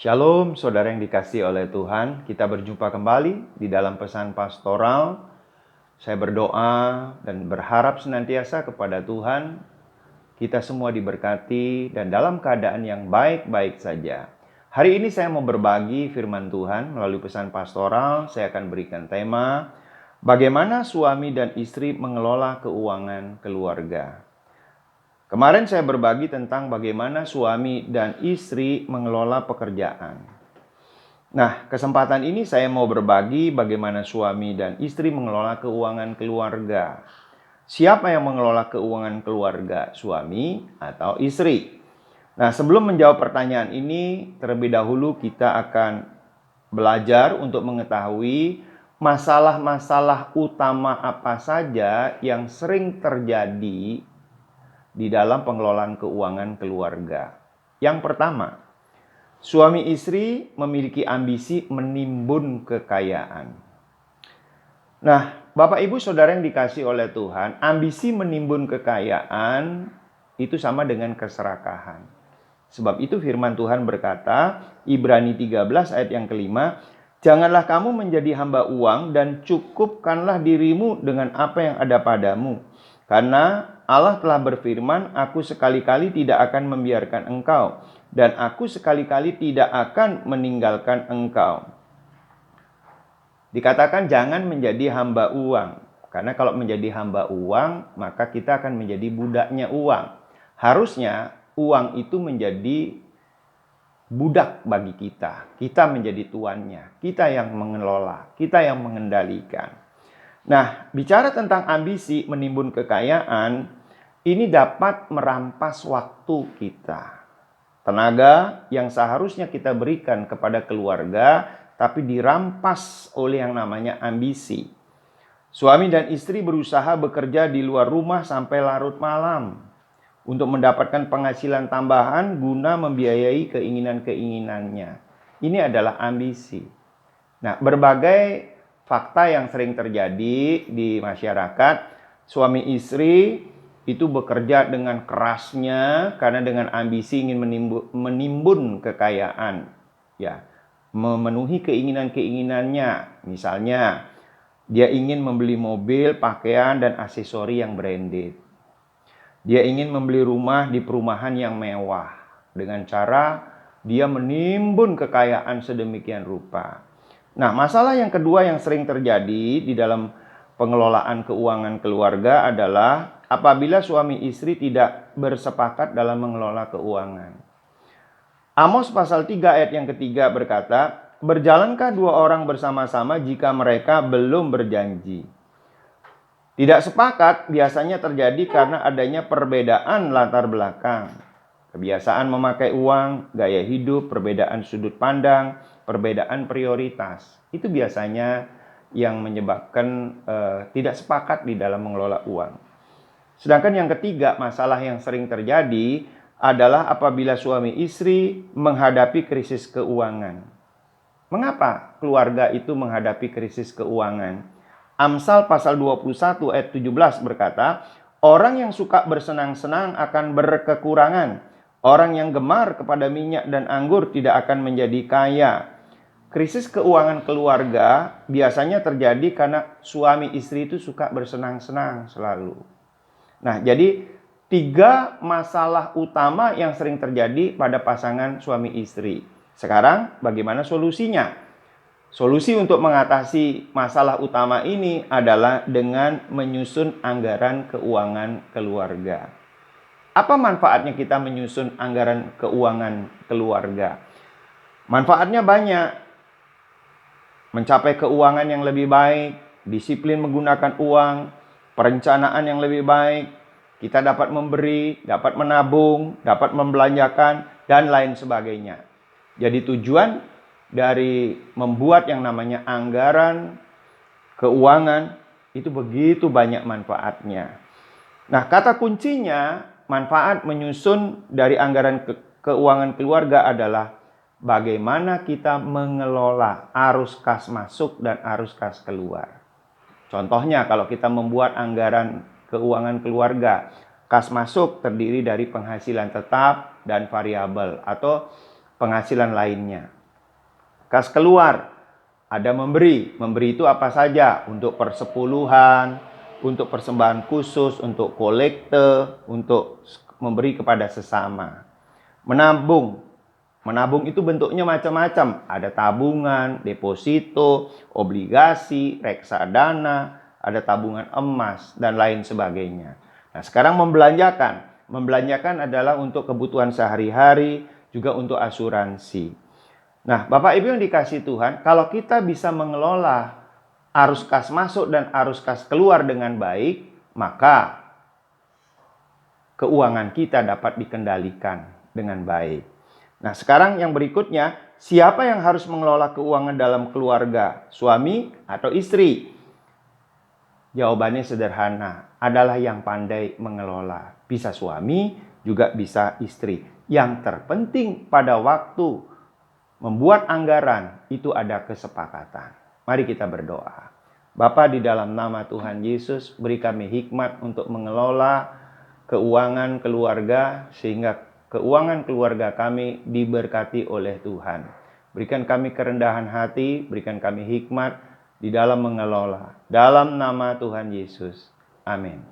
Shalom, saudara yang dikasihi oleh Tuhan. Kita berjumpa kembali di dalam pesan pastoral. Saya berdoa dan berharap senantiasa kepada Tuhan, kita semua diberkati dan dalam keadaan yang baik-baik saja. Hari ini saya mau berbagi firman Tuhan melalui pesan pastoral. Saya akan berikan tema, bagaimana suami dan istri mengelola keuangan keluarga. Kemarin saya berbagi tentang bagaimana suami dan istri mengelola pekerjaan. Nah, kesempatan ini saya mau berbagi bagaimana suami dan istri mengelola keuangan keluarga. Siapa yang mengelola keuangan keluarga, suami atau istri? Nah, sebelum menjawab pertanyaan ini, terlebih dahulu kita akan belajar untuk mengetahui masalah-masalah utama apa saja yang sering terjadi di dalam pengelolaan keuangan keluarga. Yang pertama, suami istri memiliki ambisi menimbun kekayaan. Nah, Bapak Ibu Saudara yang dikasihi oleh Tuhan, ambisi menimbun kekayaan itu sama dengan keserakahan. Sebab itu firman Tuhan berkata, Ibrani 13 ayat yang kelima, janganlah kamu menjadi hamba uang dan cukupkanlah dirimu dengan apa yang ada padamu. Karena Allah telah berfirman, aku sekali-kali tidak akan membiarkan engkau, dan aku sekali-kali tidak akan meninggalkan engkau. Dikatakan jangan menjadi hamba uang. Karena kalau menjadi hamba uang, maka kita akan menjadi budaknya uang. Harusnya uang itu menjadi budak bagi kita. Kita menjadi tuannya. Kita yang mengelola. Kita yang mengendalikan. Nah, bicara tentang ambisi menimbun kekayaan, ini dapat merampas waktu kita. Tenaga yang seharusnya kita berikan kepada keluarga, tapi dirampas oleh yang namanya ambisi. Suami dan istri berusaha bekerja di luar rumah sampai larut malam untuk mendapatkan penghasilan tambahan guna membiayai keinginan-keinginannya. Ini adalah ambisi. Nah, berbagai fakta yang sering terjadi di masyarakat, suami istri itu bekerja dengan kerasnya karena dengan ambisi ingin menimbun kekayaan, ya, memenuhi keinginan-keinginannya. Misalnya, dia ingin membeli mobil, pakaian, dan aksesori yang branded. Dia ingin membeli rumah di perumahan yang mewah dengan cara dia menimbun kekayaan sedemikian rupa. Nah, masalah yang kedua yang sering terjadi di dalam pengelolaan keuangan keluarga adalah apabila suami istri tidak bersepakat dalam mengelola keuangan. Amos pasal 3 ayat yang ketiga berkata, berjalankah dua orang bersama-sama jika mereka belum berjanji? Tidak sepakat biasanya terjadi karena adanya perbedaan latar belakang. Kebiasaan memakai uang, gaya hidup, perbedaan sudut pandang, perbedaan prioritas. Itu biasanya yang menyebabkan tidak sepakat di dalam mengelola uang. Sedangkan yang ketiga, masalah yang sering terjadi adalah apabila suami istri menghadapi krisis keuangan. Mengapa keluarga itu menghadapi krisis keuangan? Amsal pasal 21 ayat 17 berkata, orang yang suka bersenang-senang akan berkekurangan. Orang yang gemar kepada minyak dan anggur tidak akan menjadi kaya. Krisis keuangan keluarga biasanya terjadi karena suami istri itu suka bersenang-senang selalu. Nah, jadi 3 masalah utama yang sering terjadi pada pasangan suami istri. Sekarang bagaimana solusinya? Solusi untuk mengatasi masalah utama ini adalah dengan menyusun anggaran keuangan keluarga. Apa manfaatnya kita menyusun anggaran keuangan keluarga? Manfaatnya banyak. Mencapai keuangan yang lebih baik, disiplin menggunakan uang, perencanaan yang lebih baik, kita dapat memberi, dapat menabung, dapat membelanjakan, dan lain sebagainya. Jadi tujuan dari membuat yang namanya anggaran keuangan itu begitu banyak manfaatnya. Nah, kata kuncinya manfaat menyusun dari anggaran keuangan keluarga adalah bagaimana kita mengelola arus kas masuk dan arus kas keluar. Contohnya kalau kita membuat anggaran keuangan keluarga, kas masuk terdiri dari penghasilan tetap dan variabel atau penghasilan lainnya. Kas keluar, ada memberi. Memberi itu apa saja? Untuk persepuluhan, untuk persembahan khusus, untuk kolekte, untuk memberi kepada sesama. Menabung. Menabung itu bentuknya macam-macam. Ada tabungan, deposito, obligasi, reksadana, ada tabungan emas, dan lain sebagainya. Nah, sekarang membelanjakan. Membelanjakan adalah untuk kebutuhan sehari-hari, juga untuk asuransi. Nah, Bapak Ibu yang dikasihi Tuhan, kalau kita bisa mengelola arus kas masuk dan arus kas keluar dengan baik, maka keuangan kita dapat dikendalikan dengan baik. Nah, sekarang yang berikutnya, siapa yang harus mengelola keuangan dalam keluarga? Suami atau istri? Jawabannya sederhana, adalah yang pandai mengelola. Bisa suami, juga bisa istri. Yang terpenting pada waktu membuat anggaran, itu ada kesepakatan. Mari kita berdoa. Bapa, di dalam nama Tuhan Yesus, beri kami hikmat untuk mengelola keuangan keluarga, sehingga keuangan keluarga kami diberkati oleh Tuhan. Berikan kami kerendahan hati, berikan kami hikmat di dalam mengelola. Dalam nama Tuhan Yesus. Amin.